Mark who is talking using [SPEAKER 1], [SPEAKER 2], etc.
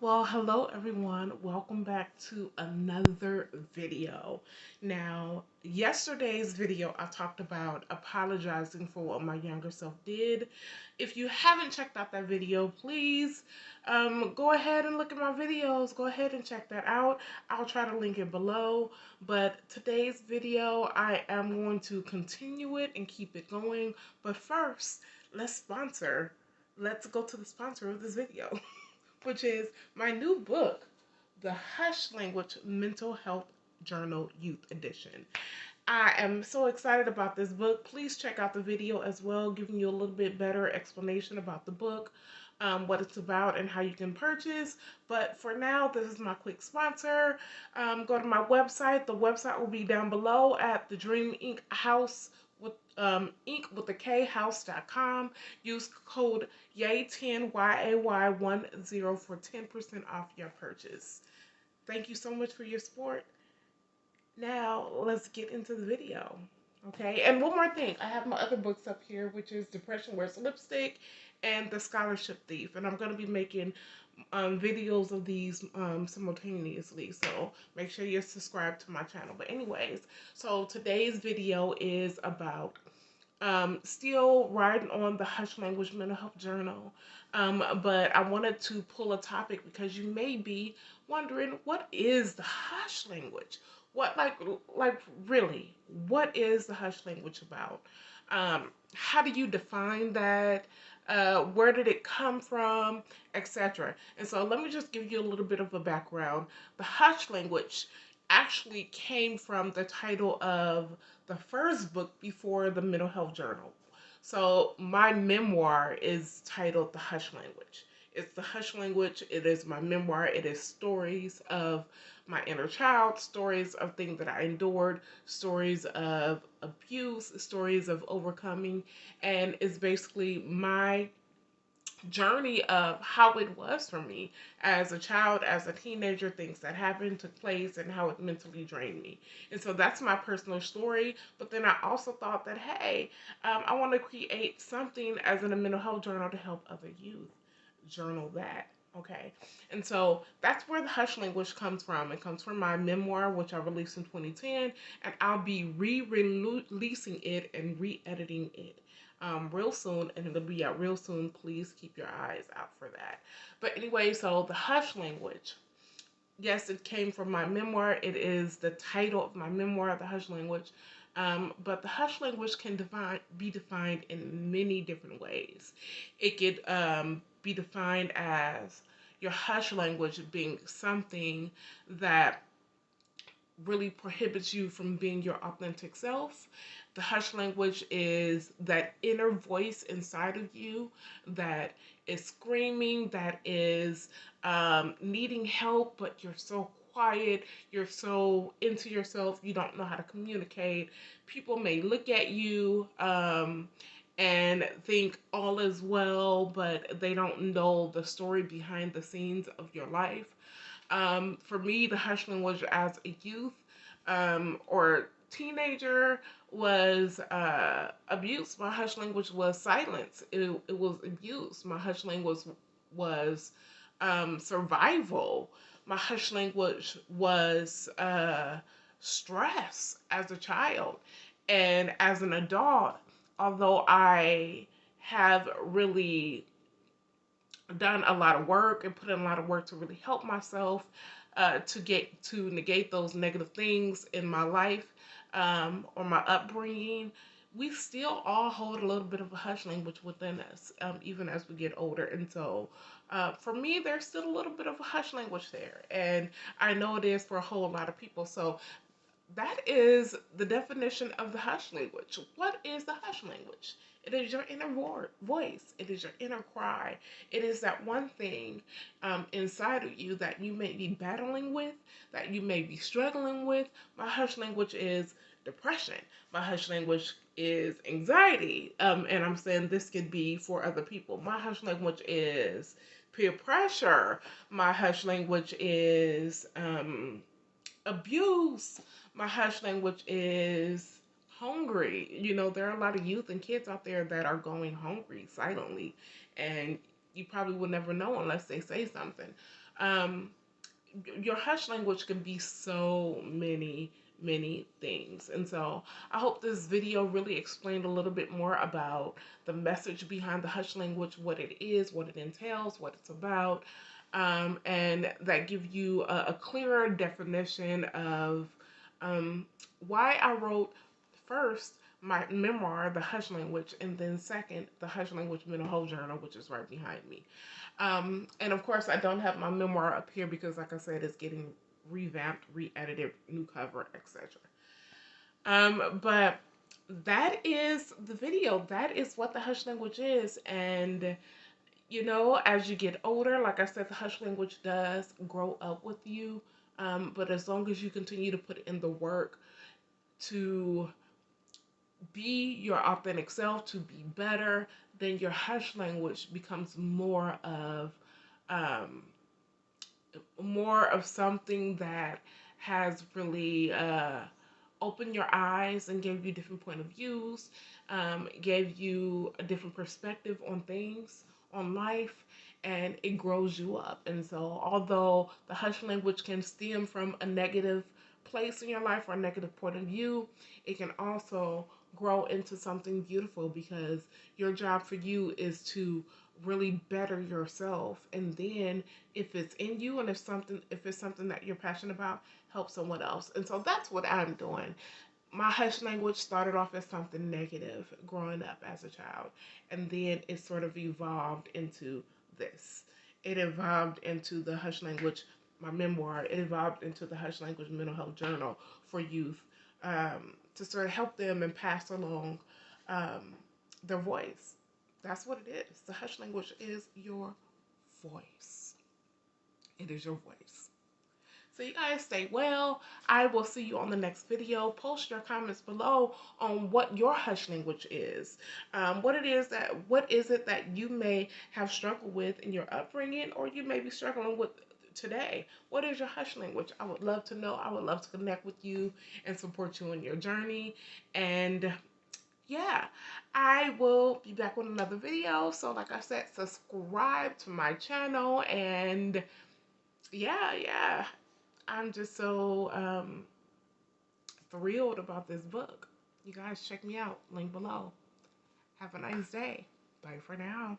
[SPEAKER 1] Well, hello everyone. Welcome back to another video. Now, yesterday's video, I talked about apologizing for what my younger self did. If you haven't checked out that video, please go ahead and look at my videos. Go ahead and check that out. I'll try to link it below. But today's video, I am going to continue it and keep it going. But first, let's go to the sponsor of this video. Which is my new book, The Hush Language Mental Health Journal Youth Edition. I am so excited about this book. Please check out the video as well, giving you a little bit better explanation about the book, what it's about, and how you can purchase. But for now, this is my quick sponsor. Go to my website. The website will be down below at the Dream Inc. House with Inc. with the K house.com. Use code YAY10 YAY10 for 10% off your purchase. Thank you so much for your support. Now let's get into the video. Okay, and one more thing, I have my other books up here, which is Depression Wears Lipstick and The Scholarship Thief, and I'm going to be making videos of these simultaneously, so make sure you're subscribed to my channel. But anyways, so today's video is about still riding on the Hush Language Mental Health Journal, but I wanted to pull a topic because you may be wondering, what is the Hush Language? What, like really, what is the Hush Language about? How do you define that? Where did it come from, etc. And so let me just give you a little bit of a background. The Hush Language actually came from the title of the first book before the Mental Health Journal. So my memoir is titled The Hush Language. It's the Hush Language. It is my memoir. It is stories of my inner child, stories of things that I endured, stories of abuse, stories of overcoming, and it's basically my journey of how it was for me as a child, as a teenager, things that happened, took place, and how it mentally drained me. And so that's my personal story. But then I also thought that, hey, I want to create something as in a mental health journal to help other youth journal that. Okay, and so that's where the Hush Language comes from. It comes from my memoir, which I released in 2010, and I'll be re-releasing it and re-editing it real soon, and it'll be out real soon. Please keep your eyes out for that. But anyway, so the Hush Language, yes, it came from my memoir. It is the title of my memoir, The Hush Language. But the Hush Language can be defined in many different ways. It could be defined as your hush language being something that really prohibits you from being your authentic self. The hush language is that inner voice inside of you that is screaming, that is needing help, but you're so quiet, you're so into yourself, you don't know how to communicate. People may look at you and think all is well, but they don't know the story behind the scenes of your life. For me, the hush language as a youth or teenager was abuse. My hush language was silence. It was abuse. My hush language was survival. My hush language was stress as a child. And as an adult, although I have really done a lot of work and put in a lot of work to really help myself to negate those negative things in my life or my upbringing, we still all hold a little bit of a hush language within us, even as we get older. And so for me, there's still a little bit of a hush language there, and I know it is for a whole lot of people. So that is the definition of the hush language. What is the hush language? It is your inner voice. It is your inner cry. It is that one thing inside of you that you may be battling with, that you may be struggling with. My hush language is depression. My hush language is anxiety. And I'm saying this could be for other people. My hush language is peer pressure. My hush language is abuse. My hush language is hungry. You know, there are a lot of youth and kids out there that are going hungry silently. And you probably will never know unless they say something. Um, your hush language can be so many things. And so I hope this video really explained a little bit more about the message behind the hush language, what it is, what it entails, what it's about, and that give you a clearer definition of why I wrote first my memoir, The Hush Language, and then second, The Hush Language Mental Health Journal, which is right behind me. And of course, I don't have my memoir up here because, like I said, it's getting revamped, re-edited, new cover, etc. But that is the video. That is what the hush language is. And, you know, as you get older, like I said, the hush language does grow up with you. But as long as you continue to put in the work to be your authentic self, to be better, then your hush language becomes um, more of something that has really opened your eyes and gave you different point of views, gave you a different perspective on things, on life, and it grows you up. And so, although the hush language can stem from a negative place in your life or a negative point of view, it can also grow into something beautiful because your job for you is to really better yourself, and then if it's in you and if it's something that you're passionate about, help someone else. And so that's what I'm doing. My hush language started off as something negative growing up as a child, and then it sort of evolved into this. It evolved into the hush language, my memoir. It evolved into the hush language mental health journal for youth, to sort of help them and pass along um, their voice. That's what it is. The hush language is your voice. It is your voice. So you guys stay well. I will see you on the next video. Post your comments below on what your hush language is. What is it that you may have struggled with in your upbringing, or you may be struggling with today? What is your hush language? I would love to know. I would love to connect with you and support you in your journey. And yeah, I will be back with another video. So like I said, subscribe to my channel, and yeah, I'm just so thrilled about this book. You guys check me out, link below. Have a nice day. Bye for now.